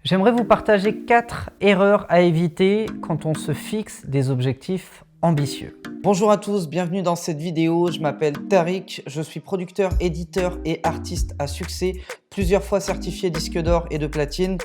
J'aimerais vous partager 4 erreurs à éviter quand on se fixe des objectifs ambitieux. Bonjour à tous, bienvenue dans cette vidéo. Je m'appelle Tariq, je suis producteur, éditeur et artiste à succès, plusieurs fois certifié disque d'or et de platine.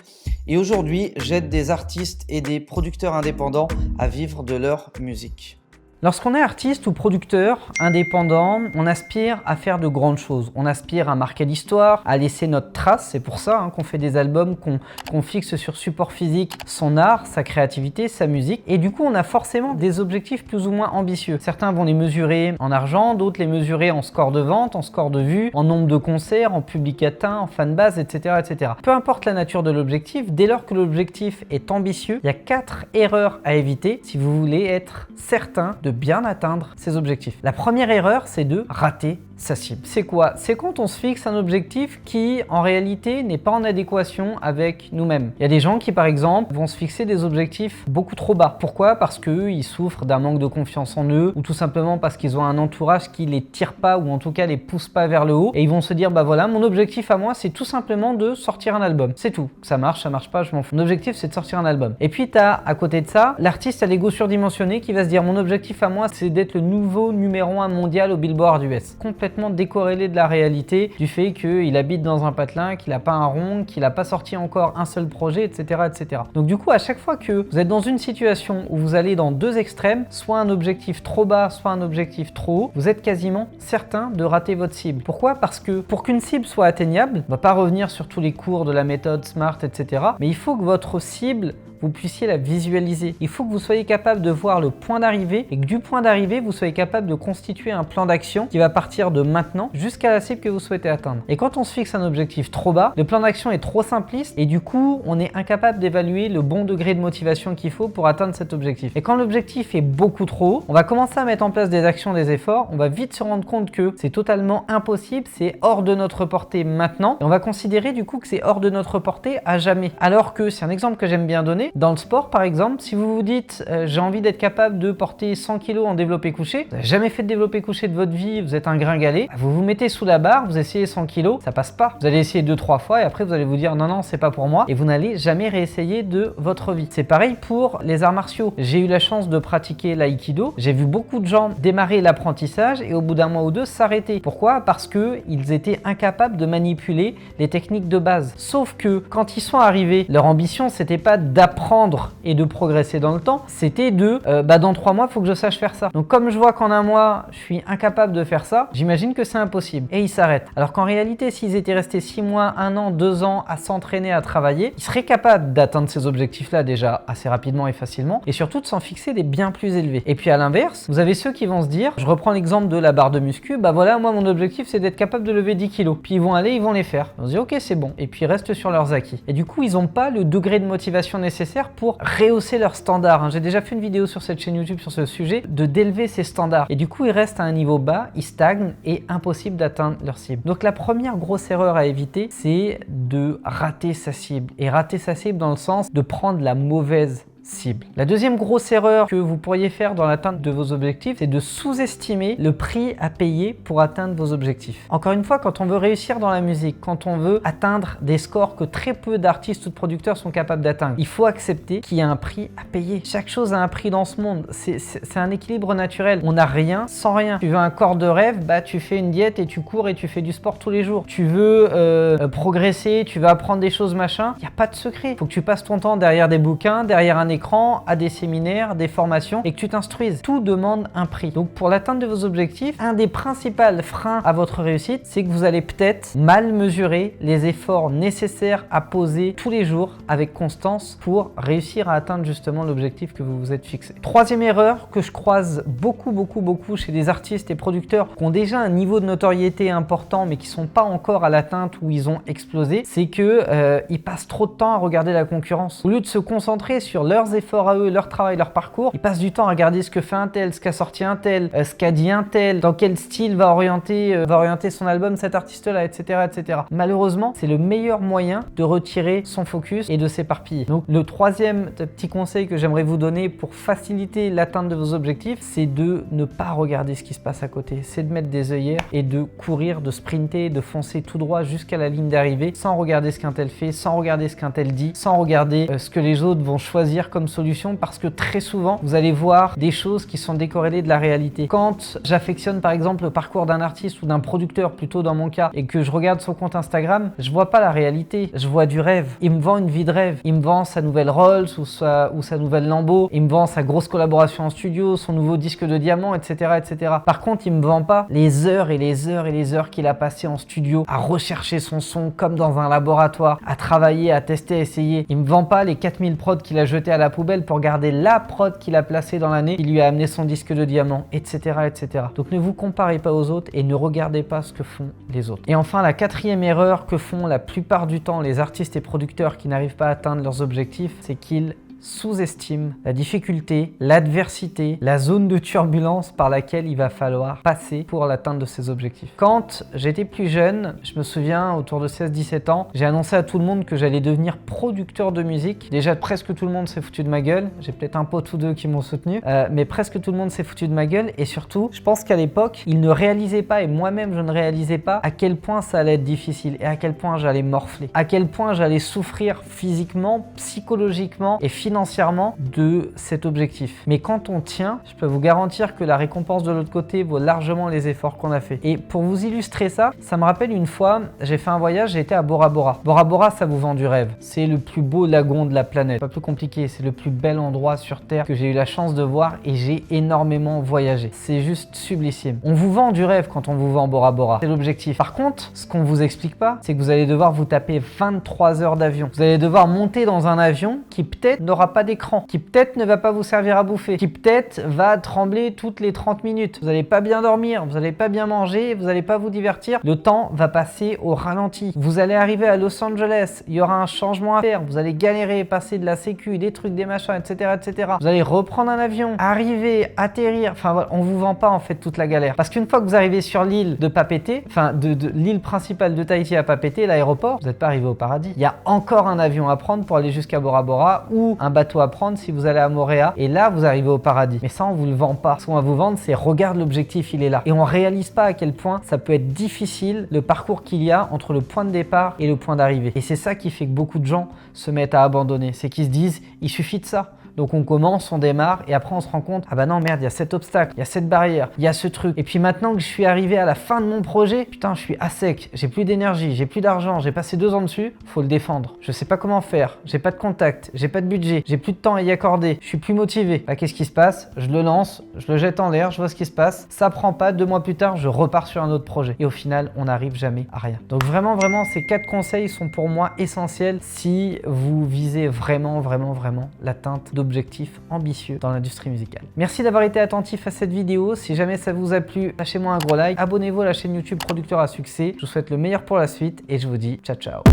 Et aujourd'hui, j'aide des artistes et des producteurs indépendants à vivre de leur musique. Lorsqu'on est artiste ou producteur indépendant, on aspire à faire de grandes choses. On aspire à marquer l'histoire, à laisser notre trace. C'est pour ça qu'on fait des albums, qu'on fixe sur support physique son art, sa créativité, sa musique. Et du coup, on a forcément des objectifs plus ou moins ambitieux. Certains vont les mesurer en argent, d'autres les mesurer en score de vente, en score de vues, en nombre de concerts, en public atteint, en fanbase, etc., etc. Peu importe la nature de l'objectif, dès lors que l'objectif est ambitieux, il y a 4 erreurs à éviter si vous voulez être certain de bien atteindre ses objectifs. La première erreur, c'est de rater sa cible. C'est quoi? C'est quand on se fixe un objectif qui, en réalité, n'est pas en adéquation avec nous-mêmes. Il y a des gens qui, par exemple, vont se fixer des objectifs beaucoup trop bas. Pourquoi? Parce qu'ils souffrent d'un manque de confiance en eux ou tout simplement parce qu'ils ont un entourage qui les tire pas ou en tout cas les pousse pas vers le haut et ils vont se dire, bah voilà, mon objectif à moi, c'est tout simplement de sortir un album. C'est tout. Ça marche pas, je m'en fous. Mon objectif, c'est de sortir un album. Et puis, t'as, à côté de ça, l'artiste à l'ego surdimensionné qui va se dire, mon objectif à moi, c'est d'être le nouveau numéro 1 mondial au Billboard US. Complètement décorrélé de la réalité, du fait qu'il habite dans un patelin, qu'il n'a pas un rond, qu'il n'a pas sorti encore un seul projet, etc., etc. Donc du coup, à chaque fois que vous êtes dans une situation où vous allez dans deux extrêmes, soit un objectif trop bas, soit un objectif trop haut, vous êtes quasiment certain de rater votre cible. Pourquoi? Parce que pour qu'une cible soit atteignable, on ne va pas revenir sur tous les cours de la méthode SMART, etc. Mais il faut que votre cible, vous puissiez la visualiser. Il faut que vous soyez capable de voir le point d'arrivée et que du point d'arrivée, vous soyez capable de constituer un plan d'action qui va partir de maintenant jusqu'à la cible que vous souhaitez atteindre. Et quand on se fixe un objectif trop bas, le plan d'action est trop simpliste et du coup, on est incapable d'évaluer le bon degré de motivation qu'il faut pour atteindre cet objectif. Et quand l'objectif est beaucoup trop haut, on va commencer à mettre en place des actions, des efforts, on va vite se rendre compte que c'est totalement impossible, c'est hors de notre portée maintenant et on va considérer du coup que c'est hors de notre portée à jamais. Alors que, c'est un exemple que j'aime bien donner, dans le sport, par exemple, si vous vous dites j'ai envie d'être capable de porter 100 kg en développé couché, vous n'avez jamais fait de développé couché de votre vie, vous êtes un gringalet, vous vous mettez sous la barre, vous essayez 100 kg, ça passe pas. Vous allez essayer 2-3 fois et après vous allez vous dire non, c'est pas pour moi et vous n'allez jamais réessayer de votre vie. C'est pareil pour les arts martiaux. J'ai eu la chance de pratiquer l'aïkido, j'ai vu beaucoup de gens démarrer l'apprentissage et au bout d'un mois ou deux s'arrêter. Pourquoi? Parce qu'ils étaient incapables de manipuler les techniques de base. Sauf que quand ils sont arrivés, leur ambition c'était pas d'apprendre et de progresser dans le temps, c'était de dans 3 mois, il faut que je sache faire ça. Donc comme je vois qu'en un mois, je suis incapable de faire ça, j'imagine que c'est impossible. Et ils s'arrêtent. Alors qu'en réalité, s'ils étaient restés 6 mois, 1 an, 2 ans à s'entraîner, à travailler, ils seraient capables d'atteindre ces objectifs-là déjà assez rapidement et facilement et surtout de s'en fixer des bien plus élevés. Et puis à l'inverse, vous avez ceux qui vont se dire, je reprends l'exemple de la barre de muscu, bah voilà, moi mon objectif c'est d'être capable de lever 10 kilos. Puis ils vont aller, ils vont les faire. On se dit ok, c'est bon. Et puis ils restent sur leurs acquis. Et du coup, ils n'ont pas le degré de motivation nécessaire pour rehausser leurs standards. J'ai déjà fait une vidéo sur cette chaîne YouTube sur ce sujet, d'élever ces standards. Et du coup, ils restent à un niveau bas, ils stagnent et impossible d'atteindre leur cible. Donc la première grosse erreur à éviter, c'est de rater sa cible. Et rater sa cible dans le sens de prendre la mauvaise cible. La deuxième grosse erreur que vous pourriez faire dans l'atteinte de vos objectifs, c'est de sous-estimer le prix à payer pour atteindre vos objectifs. Encore une fois, quand on veut réussir dans la musique, quand on veut atteindre des scores que très peu d'artistes ou de producteurs sont capables d'atteindre, il faut accepter qu'il y a un prix à payer. Chaque chose a un prix dans ce monde. C'est un équilibre naturel. On n'a rien sans rien. Tu veux un corps de rêve, bah tu fais une diète et tu cours et tu fais du sport tous les jours. Tu veux progresser, tu veux apprendre des choses machin, il n'y a pas de secret. Il faut que tu passes ton temps derrière des bouquins, derrière un écran, à des séminaires, des formations et que tu t'instruises. Tout demande un prix. Donc pour l'atteinte de vos objectifs, un des principaux freins à votre réussite, c'est que vous allez peut-être mal mesurer les efforts nécessaires à poser tous les jours avec constance pour réussir à atteindre justement l'objectif que vous vous êtes fixé. Troisième erreur que je croise beaucoup chez des artistes et producteurs qui ont déjà un niveau de notoriété important mais qui sont pas encore à l'atteinte où ils ont explosé, c'est que ils passent trop de temps à regarder la concurrence. Au lieu de se concentrer sur leur leurs efforts à eux, leur travail, leur parcours. Ils passent du temps à regarder ce que fait un tel, ce qu'a sorti un tel, ce qu'a dit un tel, dans quel style va orienter son album cet artiste-là, etc., etc. Malheureusement, c'est le meilleur moyen de retirer son focus et de s'éparpiller. Donc le troisième petit conseil que j'aimerais vous donner pour faciliter l'atteinte de vos objectifs, c'est de ne pas regarder ce qui se passe à côté. C'est de mettre des œillères et de courir, de sprinter, de foncer tout droit jusqu'à la ligne d'arrivée sans regarder ce qu'un tel fait, sans regarder ce qu'un tel dit, sans regarder ce que les autres vont choisir comme solution, parce que très souvent, vous allez voir des choses qui sont décorrélées de la réalité. Quand j'affectionne par exemple le parcours d'un artiste ou d'un producteur, plutôt dans mon cas, et que je regarde son compte Instagram, je vois pas la réalité, je vois du rêve. Il me vend une vie de rêve. Il me vend sa nouvelle Rolls ou sa nouvelle Lambo, il me vend sa grosse collaboration en studio, son nouveau disque de diamant, etc., etc. Par contre, il me vend pas les heures et les heures et les heures qu'il a passé en studio à rechercher son son comme dans un laboratoire, à travailler, à tester, à essayer. Il me vend pas les 4000 prods qu'il a jetés à la poubelle pour garder la prod qu'il a placée dans l'année, qui lui a amené son disque de diamant, etc., etc. Donc ne vous comparez pas aux autres et ne regardez pas ce que font les autres. Et enfin, la quatrième erreur que font la plupart du temps les artistes et producteurs qui n'arrivent pas à atteindre leurs objectifs, c'est qu'ils sous-estime la difficulté, l'adversité, la zone de turbulence par laquelle il va falloir passer pour l'atteinte de ses objectifs. Quand j'étais plus jeune, je me souviens, autour de 16-17 ans, j'ai annoncé à tout le monde que j'allais devenir producteur de musique. Déjà, presque tout le monde s'est foutu de ma gueule. J'ai peut-être un pote ou deux qui m'ont soutenu, mais presque tout le monde s'est foutu de ma gueule. Et surtout, je pense qu'à l'époque, ils ne réalisaient pas, et moi-même, je ne réalisais pas à quel point ça allait être difficile et à quel point j'allais morfler, à quel point j'allais souffrir physiquement, psychologiquement et financièrement de cet objectif. Mais quand on tient, je peux vous garantir que la récompense de l'autre côté vaut largement les efforts qu'on a fait. Et pour vous illustrer ça, ça me rappelle une fois, j'ai fait un voyage, j'ai été à Bora Bora. Bora Bora, ça vous vend du rêve. C'est le plus beau lagon de la planète. Pas plus compliqué, c'est le plus bel endroit sur Terre que j'ai eu la chance de voir et j'ai énormément voyagé. C'est juste sublissime. On vous vend du rêve quand on vous vend Bora Bora. C'est l'objectif. Par contre, ce qu'on vous explique pas, c'est que vous allez devoir vous taper 23 heures d'avion. Vous allez devoir monter dans un avion qui peut-être n'aura pas d'écran, qui peut-être ne va pas vous servir à bouffer, qui peut-être va trembler toutes les 30 minutes. Vous n'allez pas bien dormir, vous n'allez pas bien manger, vous n'allez pas vous divertir. Le temps va passer au ralenti. Vous allez arriver à Los Angeles, il y aura un changement à faire, vous allez galérer, passer de la sécu, des trucs, des machins, etc., etc. Vous allez reprendre un avion, arriver, atterrir. Enfin voilà, on vous vend pas en fait toute la galère. Parce qu'une fois que vous arrivez sur l'île de Papeete, enfin de l'île principale de Tahiti à Papeete, l'aéroport, vous n'êtes pas arrivé au paradis. Il y a encore un avion à prendre pour aller jusqu'à Bora Bora ou un bateau à prendre si vous allez à Moorea, et là vous arrivez au paradis. Mais ça on vous le vend pas. Ce qu'on va vous vendre, c'est regarde, l'objectif il est là. Et on réalise pas à quel point ça peut être difficile le parcours qu'il y a entre le point de départ et le point d'arrivée. Et c'est ça qui fait que beaucoup de gens se mettent à abandonner. C'est qu'ils se disent il suffit de ça. Donc on commence, on démarre et après on se rend compte, ah bah non merde, il y a cet obstacle, il y a cette barrière, il y a ce truc. Et puis maintenant que je suis arrivé à la fin de mon projet, putain je suis à sec, j'ai plus d'énergie, j'ai plus d'argent, j'ai passé 2 ans dessus, faut le défendre. Je sais pas comment faire, j'ai pas de contact, j'ai pas de budget, j'ai plus de temps à y accorder, je suis plus motivé. Bah qu'est-ce qui se passe? Je le lance, je le jette en l'air, je vois ce qui se passe, ça prend pas, 2 mois plus tard, je repars sur un autre projet. Et au final, on n'arrive jamais à rien. Donc vraiment, ces 4 conseils sont pour moi essentiels si vous visez vraiment l'atteinte d'objectifs ambitieux dans l'industrie musicale. Merci d'avoir été attentif à cette vidéo. Si jamais ça vous a plu, lâchez-moi un gros like. Abonnez-vous à la chaîne YouTube Producteur à Succès. Je vous souhaite le meilleur pour la suite et je vous dis ciao ciao.